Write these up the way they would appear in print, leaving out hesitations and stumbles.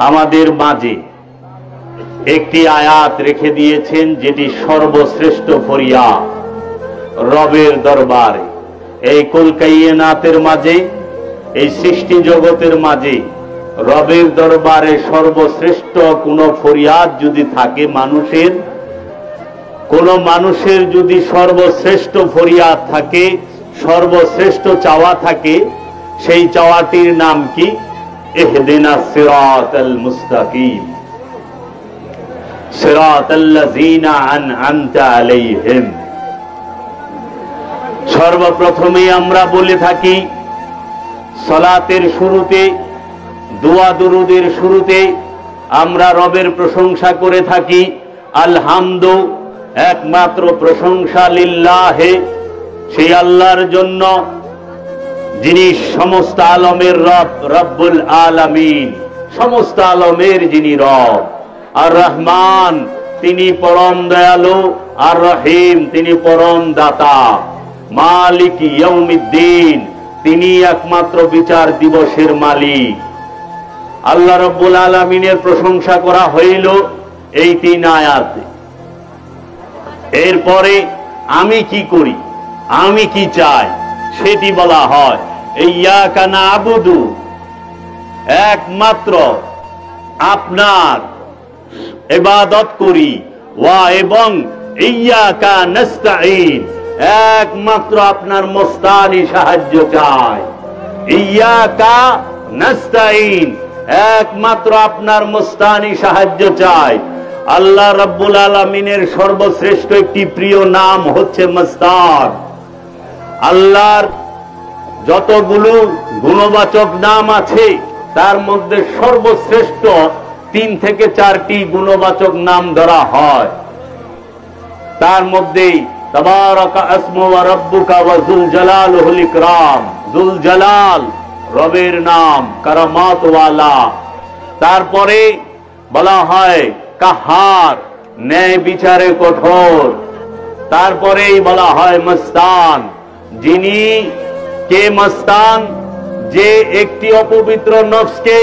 আমাদের মাঝে একটি আয়াত রেখে দিয়েছেন, যেটি সর্বশ্রেষ্ঠ ফরিয়াদ রবের দরবারে। এই কুল কায়নাতের মাঝে, এই সৃষ্টি জগতের মাঝে রবের দরবারে সর্বশ্রেষ্ঠ কোন ফরিয়াদ যদি থাকে, কোন মানুষের যদি সর্বশ্রেষ্ঠ ফরিয়াদ থাকে, সর্বশ্রেষ্ঠ চাওয়া থাকে, সেই চাওয়াটির নাম কি? ইহদিনাস সিরাতাল মুস্তাকিম, সিরাতাল্লাযীনা আন'আমতা আলাইহিম। সর্বপ্রথমেই আমরা বলে থাকি, সালাতের শুরুতে, দোয়া দুরুদের শুরুতে আমরা রবের প্রশংসা করে থাকি। আলহামদু, একমাত্র প্রশংসা লিল্লাহে, সেই আল্লাহর জন্য যিনি সমস্ত আলমের রব, রব্বুল আলামিন, সমস্ত আলমের যিনি রব। আর রহমান, তিনি পরম দয়ালু। আর রহিম, তিনি পরম দাতা। মালিক ইয়াউমিদ্দিন, তিনি একমাত্র বিচার দিবসের মালিক। আল্লাহ রব্বুল আলামিনের প্রশংসা করা হইল এই 3 আয়াতে। এরপরে আমি কি করি, আমি কি চাই, সেটি বলা হয়। ইয়্যাকা না'বুদু, একমাত্র আপনার ইবাদত করি। ওয়া এবং ইয়্যাকা নাস্তাঈন, একমাত্র আপনার মস্তানি সাহায্য চাই। ইয়্যাকা নাস্তাঈন, একমাত্র আপনার মস্তানি সাহায্য চাই। আল্লাহ রাব্বুল আলামিনের সর্বশ্রেষ্ঠ একটি প্রিয় নাম হচ্ছে মস্তান। আল্লাহর যতগুলো গুণবাচক নাম আছে, তার মধ্যে সর্বশ্রেষ্ঠ 3 থেকে 4টি গুণবাচক নাম ধরা হয়। তার মধ্যে তাবারাকা আসমু ওয়া রাব্বুকা ওয়া যুল জালালিল ইকরাম, যুল জালাল রবের নাম, কারামাত ওয়ালা। তারপরে বলা হয় কাহার, ন্যায় বিচারে কঠোর। তারপরেই বলা হয় মস্তান, যিনি কে মস্তান? যে একটি অপবিত্র নফসকে,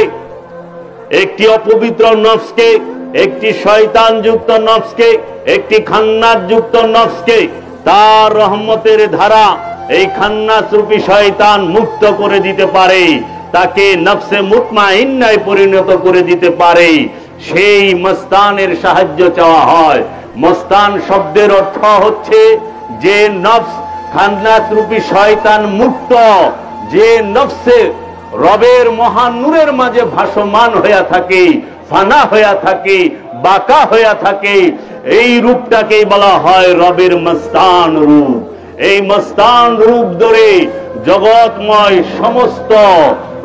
একটি শয়তান যুক্ত নফসকে, একটি খান্নাস যুক্ত নফসকে তার রহমতের ধারা এই খান্নাস রূপী শয়তান মুক্ত করে দিতে পারে, তাকে নফসে মুতমাইন্নায় পরিণত করে দিতে পারে। সেই মস্তানের সাহায্য চাওয়া হয়। মস্তান শব্দের অর্থ হচ্ছে যে নফস খান্নাস রূপী শয়তান মুক্ত, যে নফসে রবের মহান নূরের মাঝে ভাসমান হইয়া থাকে, ফানা হইয়া থাকে, বাঁকা হইয়া থাকে, এই রূপটাকেই বলা হয় রবের মস্তান রূপ। এই মস্তান রূপ ধরে জগৎময় সমস্ত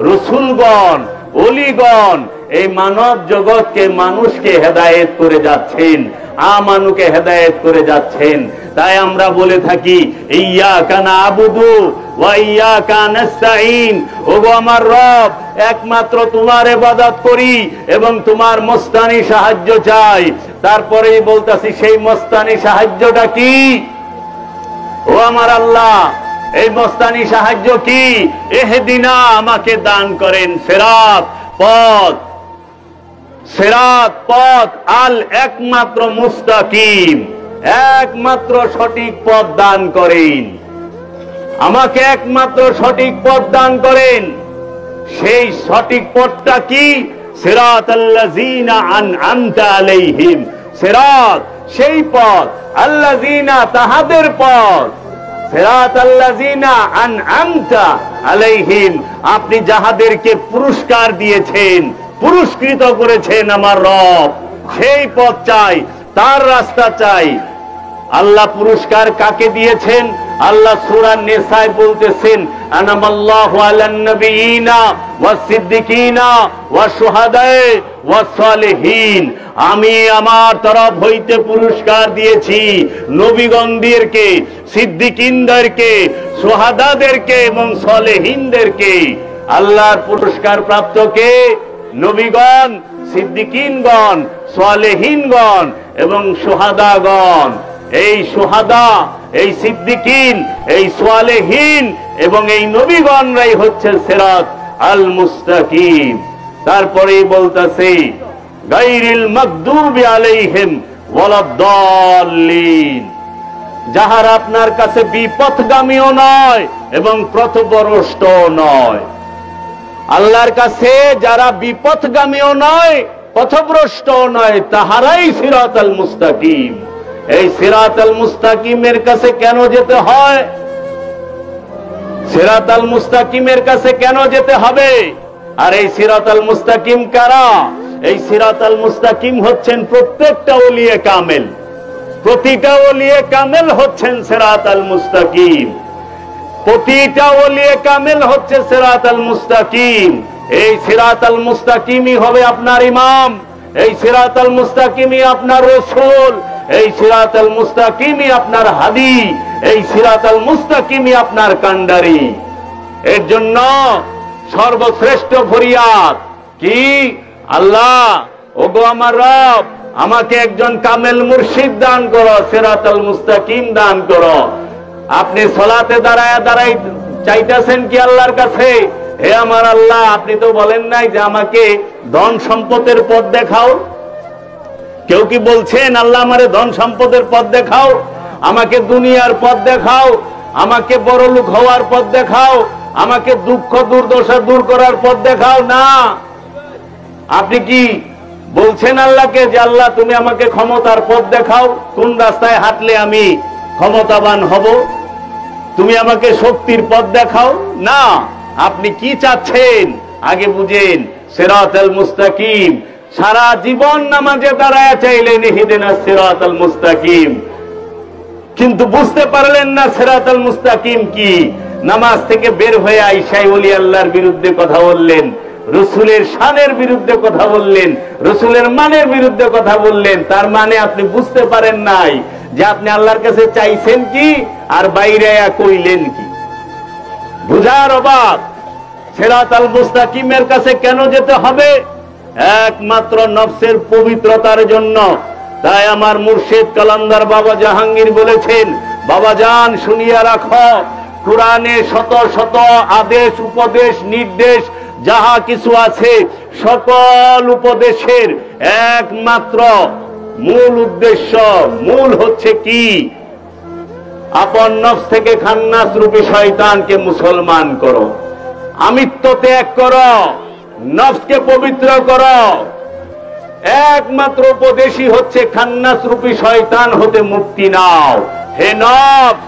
রসুলগণ, ওলিগণ এই মানব জগৎকে, মানুষকে হেদায়েত করে যাচ্ছেন, আমানুকে হেদায়েত করে যাচ্ছেন। তাই আমরা বলে থাকি ইয়্যাকা না'বুদু ওয়া ইয়্যাকা নাস্তাঈন, ওগো আমার রব, একমাত্র তোমার ইবাদত করি এবং তোমার মস্তানি সাহায্য চাই। তারপরেই বলতাছি সেই মস্তানি সাহায্যটা কি? ও আমার আল্লাহ, এই মস্তানি সাহায্য কি? ইহদিনা, আমাকে দান করেন সিরাত, পথ, আল একমাত্র মুস্তাকিম, একমাত্র সঠিক পথ দান করেন। আমাকে একমাত্র সঠিক পথ দান করেন। সেই সঠিক পথটা কি? সিরাতাল্লাযীনা আন'আমতা আলাইহিম, সিরাত সেই পথ, আল্লাযীনা তাহাদের পথ, সিরাতাল্লাযীনা আন'আমতা আলাইহিম, আপনি যাহাদেরকে পুরস্কার দিয়েছেন, পুরস্কৃত করেছেন আমার রব, সেই পথ চাই, তার রাস্তা চাই। আল্লাহ পুরস্কার কাকে দিয়েছেন? আল্লাহ সূরা নিসায় বলতেছেন আনামাল্লাহু আলান নবিয়িনা ওয়াস সিদ্দিকিনা ওয়াস শুহাদায়ে ওয়াস সালিহিন, আমি আমার তরফ হইতে পুরস্কার দিয়েছি নবীগণদেরকে, সিদ্দিকিনদেরকে, শুহাদাদেরকে এবং সালেহিনদেরকে। আল্লাহর পুরস্কার প্রাপ্ত কে? নবীগণ, সিদ্দিকিনগণ, সালেহিনগণ এবং শুহাদাগণ। এই শুহাদা, এই সিদ্দিকিন, এই সালেহিন এবং এই নবীগণরাই হচ্ছে সিরাত আল মুস্তাকিম। তারপরেই বলতেছে গায়রিল মাগদুবি আলাইহিম ওয়ালাদ-দাল্লিন, যাহারা আপনার কাছে বিপথগামীও নয় এবং পথভ্রষ্টও নয়। আল্লাহর কাছে যারা বিপথগামীও নয় পথভ্রষ্টও নয় তাহারাই সিরাতাল মুস্তাকিম। এই সিরাতাল মুস্তাকিমের কাছে কেন যেতে হয়? সিরাতাল মুস্তাকিমের কাছে কেন যেতে হবে? আর এই সিরাতাল মুস্তাকিম কারা? এই সিরাতাল মুস্তাকিম হচ্ছেন প্রত্যেকটা ওলিয়ে কামেল। প্রতিটা ওলিয়ে কামেল হচ্ছেন সিরাতাল মুস্তাকিম। প্রতিটা ওলিয়ে কামেল হচ্ছে সিরাতাল মুস্তাকিম। এই সিরাতাল মুস্তাকিমই হবে আপনার ইমাম, এই সিরাতাল মুস্তাকিমই আপনার রাসূল, এই সিরাতাল মুস্তাকিমই আপনার হাদী, এই সিরাতাল মুস্তাকিমই আপনার কান্ডারি। এর জন্য সর্বশ্রেষ্ঠ ফরিয়াদ কি? আল্লাহ, ওগো আমার রব, আমাকে একজন কামেল মুর্শিদ দান করো, সিরাতাল মুস্তাকিম দান করো। আপনি সালাতে দাঁড়ায় দাঁড়াই চাইতেছেন কি আল্লাহর কাছে? হে আমার আল্লাহ, আপনি তো বলেন নাই যে আমাকে ধন সম্পদের পথ দেখাও। কেউ কি বলছেন আল্লাহ আমারে ধন সম্পদের পথ দেখাও, আমাকে দুনিয়ার পথ দেখাও, আমাকে বড় লোক হওয়ার পথ দেখাও, আমাকে দুঃখ দুর্দশা দূর করার পথ দেখাও? না। আপনি কি বলছেন আল্লাহকে যে আল্লাহ তুমি আমাকে ক্ষমতার পথ দেখাও, কোন রাস্তায় হাঁটলে আমি ক্ষমতাবান হব? তুমি আমাকে শক্তির পথ দেখাও? না। আপনি কি চাচ্ছেন আগে বুঝেন। সিরাতাল মুস্তাকিম, সারা জীবন নামাজে দাঁড়ায় চাইলেন ইহদিনাস সিরাতাল মুস্তাকিম, কিন্তু বুঝতে পারলেন না সিরাতাল মুস্তাকিম কি। নামাজ থেকে বের হয়ে আইসাই ওলি আল্লাহর বিরুদ্ধে কথা বললেন, রসুলের শানের বিরুদ্ধে কথা বললেন, রসুলের মানের বিরুদ্ধে কথা বললেন। তার মানে আপনি বুঝতে পারেন নাই যে আপনি আল্লাহর কাছে চাইছেন কি আর বাইরে কইলেন কি। বুঝার অভাব। সিরাতাল মুস্তাকিমের কাছে কেন যেতে হবে? একমাত্র নফসের পবিত্রতার জন্য। তাই আমার মুর্শিদ কালান্দার বাবা জাহাঙ্গীর বলেছেন, বাবা জান শুনিয়া রাখো, কুরআনে শত শত আদেশ উপদেশ নির্দেশ যাহা কিছু আছে, সকল উপদেশের একমাত্র মূল উদ্দেশ্য, মূল হচ্ছে কি? আপন নফস থেকে খান্নাস রূপী শয়তানকে মুসলমান করো, আমিত্ব ত্যাগ করো, নফসকে পবিত্র করো। একমাত্র উপদেশই হচ্ছে খান্নাস রূপী শয়তান হতে মুক্তি নাও। হে নফস,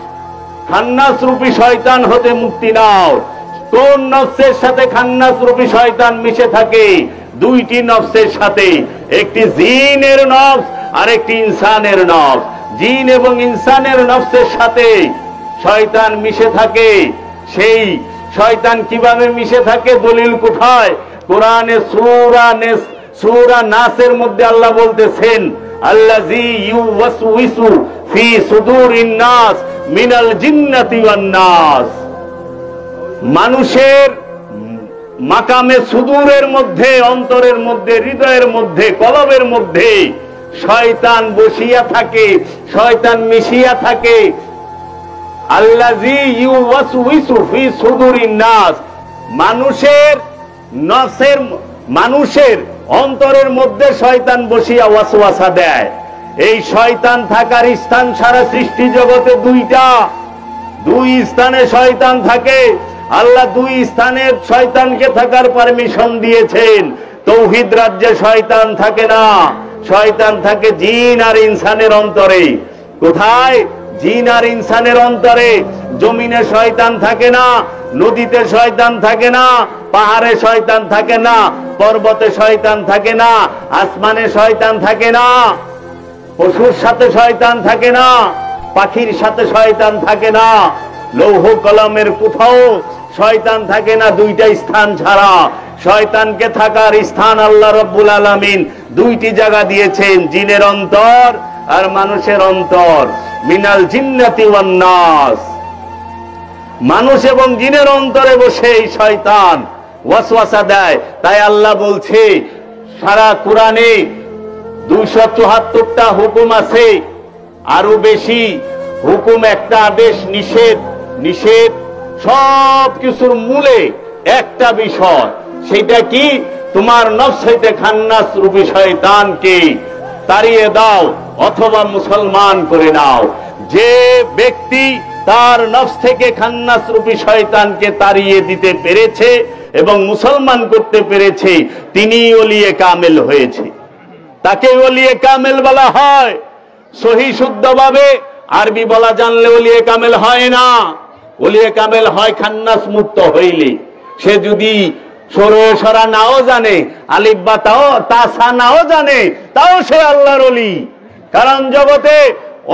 খান্নাস রূপী শয়তান হতে মুক্তি নাও। কোন নফসের সাথে খান্নাস রূপী শয়তান মিশে থাকে? দুইটি নফসের সাথে, একটি জিনের নফস আর একটি ইনসানের নফস। জিন এবং ইনসানের নফসের সাথে শয়তান মিশে থাকে। সেই শয়তান কিভাবে মিশে থাকে? দলিল কোথায়? কোরআনে সূরা নাসের মধ্যে আল্লাহ বলতেছেন, আল্লাযী ইউওয়াসউইসু ফি সুদুরিন নাস মিনাল জিন্নাতি ওয়ান নাস। মানুষের মাকামে সুদূরের মধ্যে, অন্তরের মধ্যে, হৃদয়ের মধ্যে, কলবের মধ্যে শয়তান বসিয়া থাকে, শয়তান মিশিয়া থাকে। আল্লাযী ইউওয়াসউইসু ফি সুদুরিন নাস, মানুষের অন্তরের মধ্যে শয়তান বসিয়া ওয়াসওয়াসা দেয়। এই শয়তান থাকার স্থান সারা সৃষ্টি জগতে দুই স্থানে শয়তান থাকে। আল্লাহ দুই স্থানে শয়তানকে থাকার পারমিশন দিয়েছেন। তৌহিদ রাজ্যে শয়তান থাকে না, শয়তান থাকে জিন আর ইনসানের অন্তরে। কোথায়? জিন আর ইনসানের অন্তরে। জমিনে শয়তান থাকে না, নদীতে শয়তান থাকে না, পাহাড়ে শয়তান থাকে না, পর্বতে শয়তান থাকে না, আসমানে শয়তান থাকে না, পশুর সাথে শয়তান থাকে না, পাখির সাথে শয়তান থাকে না, লৌহ কলমের কোথাও শয়তান থাকে না। দুইটা স্থান ছাড়া শয়তানকে থাকার স্থান আল্লাহ রাব্বুল আলামিন দুইটি জায়গা দিয়েছেন, জিনের অন্তর আর মানুষের অন্তর। মিনাল জিন্নাতি ওয়ান নাস, মানুষ এবং জিনের অন্তরে বসে এই শয়তান ওয়াসওয়াসা দেয়। তাই আল্লাহ বলছে, সারা কোরআনে 274টা হুকুম আছে, আরো বেশি হুকুম, একটা আদেশ, নিষেধ, সব কিছুর মূলে একটা বিষয়। সেটা কি? তোমার নফস হইতে খান্নাস রূপী শয়তানকে তাড়িয়ে দাও অথবা মুসলমান করে নাও। যে ব্যক্তি তার নফস থেকে খান্নাস রূপী শয়তানকে তাড়িয়ে দিতে পেরেছে এবং মুসলমান করতে পেরেছে, তিনি ওলিয়ে কামেল হয়েছে। তাকে ওলিয়ে কামেল বলা হয়। সহি শুদ্ধভাবে আরবি বলা জানলে ওলিয়ে কামেল হয় না। ওলিয়ে কামেল হয় খান্নাস মুক্ত হইলে। সে যদি সরা নাও জানে, আলিফ বা তাসা নাও জানে, তাও সে আল্লাহর ওলি। কারণ জগতে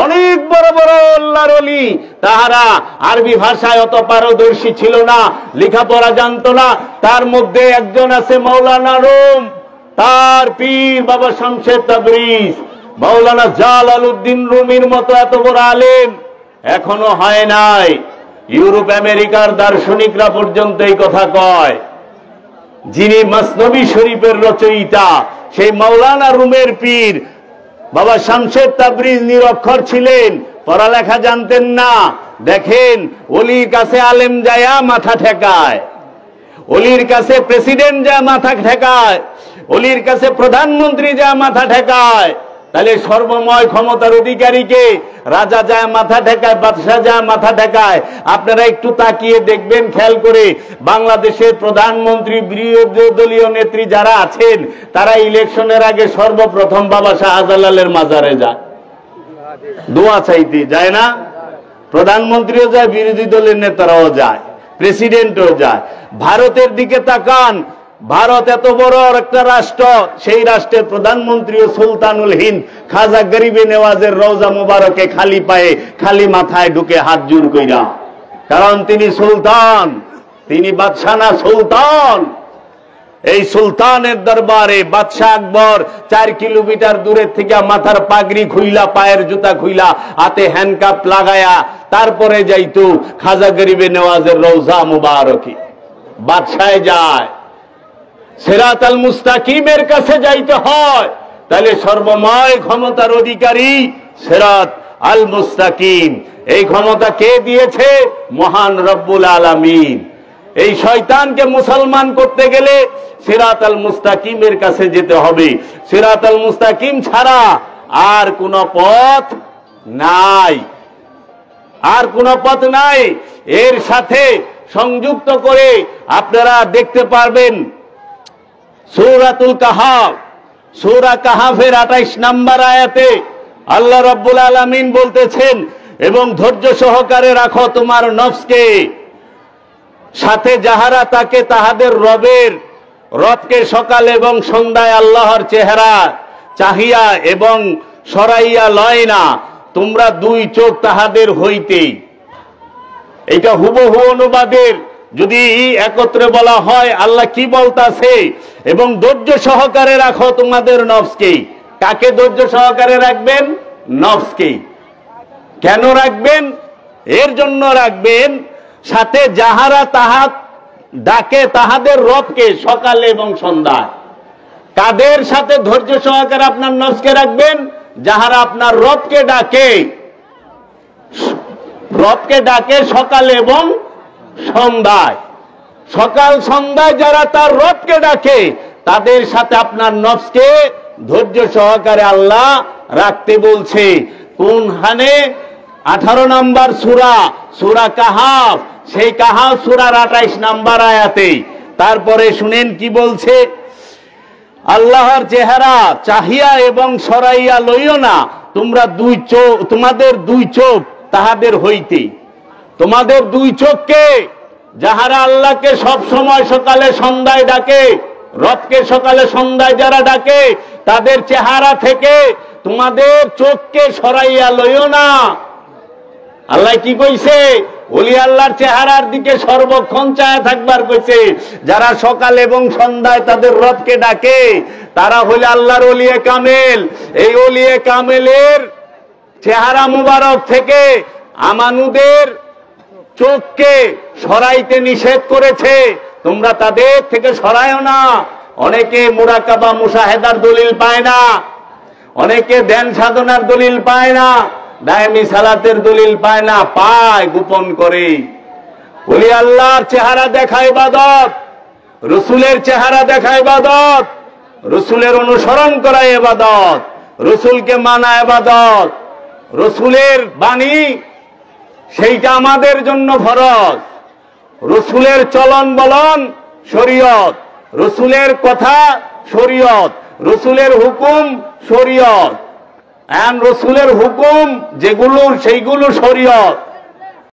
অনেক বড় বড় আল্লাহর ওলি, তাহারা আরবি ভাষায় অত পারদর্শী ছিল না, লেখাপড়া জানতো না। তার মধ্যে একজন আছে মাওলানা রুম, তার পীর বাবা শামসের তাবরিজ, মাওলানা জালালউদ্দিন রুমির মতো এত বড় আলেম এখনো হয় নাই। ইউরোপ আমেরিকার দার্শনিকরা পর্যন্ত এই কথা কয়। যিনি মসনবী শরীফের রচয়িতা, সেই মাওলানা রুমের পীর বাবা শামসের তাবরিজ নিরক্ষর ছিলেন, পড়ালেখা জানতেন না। দেখেন, ওলির কাছে আলেম যায় মাথা ঠেকায়, ওলির কাছে প্রেসিডেন্ট যায় মাথা ঠেকায়, ওলির কাছে প্রধানমন্ত্রী যায় মাথা ঠেকায়। তাহলে সর্বময় ক্ষমতার অধিকারীকে রাজা যায় মাথা ঠেকায়, বাদশাহ যায় মাথা ঠেকায়। আপনারা একটু তাকিয়ে দেখবেন, খেয়াল করে, বাংলাদেশের প্রধানমন্ত্রী, বিরোধী দলীয় নেত্রী যারা আছেন, তারা ইলেকশনের আগে সর্বপ্রথম বাবা শাহজালালের মাজারে যায়, দোয়া চাইতে যায় না? প্রধানমন্ত্রীও যায়, বিরোধী দলের নেতারাও যায়, প্রেসিডেন্টও যায়। ভারতের দিকে তাকান, ভারত এত বড় একটা রাষ্ট্র, সেই রাষ্ট্রের প্রধানমন্ত্রী ও সুলতানুল হিন্দ খাজা গরিবে নেওয়াজের রওজা মুবারকে খালি পায়ে খালি মাথায় ঢুকে হাত জোড় কইরা। কারণ তিনি সুলতান, তিনি বাদশাহ না, সুলতান। এই সুলতানের দরবারে বাদশাহ আকবর 4 কিলোমিটার দূরের থেকে মাথার পাগড়ি খুইলা, পায়ের জুতা খুইলা, হাতে হ্যান্ডকাপ লাগায়া তারপরে যাইতো খাজা গরিবে নেওয়াজের রওজা মুবারকে। বাদশায় যায়, সিরাত আল মুস্তাকিমের কাছে যাইতে হয়। তাহলে সর্বময় ক্ষমতার অধিকারী সিরাত আল মুস্তাকিম, এই ক্ষমতা কে দিয়েছে? মহান রব্বুল আলামিন। এই শয়তানকে মুসলমান করতে গেলে সিরাত আল মুস্তাকিমের কাছে যেতে হবে। সিরাত আল মুস্তাকিম ছাড়া আর কোন পথ নাই, আর কোন পথ নাই। এর সাথে সংযুক্ত করে আপনারা দেখতে পারবেন সূরাতুল কাহাফ, সূরা কাহাফের 28 নম্বর আয়াতে আল্লাহ রাব্বুল আলামিন বলতেছেন, এবং ধৈর্য সহকারে রাখো তোমার নফসকে, সাথে যাহারা তাকে তাহাদের রবকে সকাল এবং সন্ধ্যায় আল্লাহর চেহারা চাহিয়া এবং সরাইয়া লয় না, তোমরা 2 চোখ তাহাদের হইতে। এটা হুবহু অনুবাদের যদি একত্রে বলা হয় আল্লাহ কি বলতাছে, এবং ধৈর্য সহকারে রাখো তোমাদের নফসকে। কাকে ধৈর্য সহকারে রাখবেন? নফসকে। কেন রাখবেন? এর জন্য রাখবেন, সাথে যাহারা তাহার ডাকে তাহাদের রবকে সকালে এবং সন্ধ্যায়। কাদের সাথে ধৈর্য সহকারে আপনার নফসকে রাখবেন? যাহারা আপনার রবকে ডাকে, রবকে ডাকে সকালে এবং সন্ধ্যায়। সকাল সন্ধ্যায় যারা তার রবকে ডাকে, তাদের সাথে আপনার নফসকে ধৈর্য সহকারে আল্লাহ রাখতে বলছে। কোনখানে? 18 নম্বর সূরা, সূরা কাহাফ, সেই কাহাফ সূরার 28 নম্বর আয়াতে। তারপরে শুনেন কি বলছে, আল্লাহর চেহারা চাহিয়া এবং সরাইয়া লইও না, তোমরা 2 চোখ, তোমাদের 2 চোখ তাহাদের হইতে। তোমাদের 2 চোখকে, যাহারা আল্লাহকে সব সময় সকালে সন্ধ্যায় ডাকে, রবকে সকালে সন্ধ্যায় যারা ডাকে, তাদের চেহারা থেকে তোমাদের চোখকে সরাইয়া লইও না। আল্লাহ কি কইছে? ওলি আল্লাহর চেহারার দিকে সর্বক্ষণ চায় থাকবার কইছে। যারা সকাল এবং সন্ধ্যায় তাদের রবকে ডাকে, তারা হইল আল্লাহর ওলিয়ে কামেল। এই ওলিয়ে কামেলের চেহারা মুবারক থেকে আমানুদের চোখকে সরাইতে নিষেধ করেছে। তোমরা তাদের থেকে সরায়ও না। অনেকে মুরাকাবা মুশাহেদার দলিল পায় না, অনেকে ধ্যান সাধনার দলিল পায় না, দায়মি সালাতের দলিল পায় না, পায় গোপন করে। ওলি আল্লাহর চেহারা দেখা ইবাদত, রসুলের চেহারা দেখা ইবাদত, রসুলের অনুসরণ করা ইবাদত, রসুলকে মানা ইবাদত, রসুলের বাণী সেইটা আমাদের জন্য ফরজ, রসুলের চলন বলন শরীয়ত, রসুলের কথা শরীয়ত, রসুলের হুকুম শরীয়ত, রসুলের হুকুম যেগুলো সেইগুলো শরীয়ত।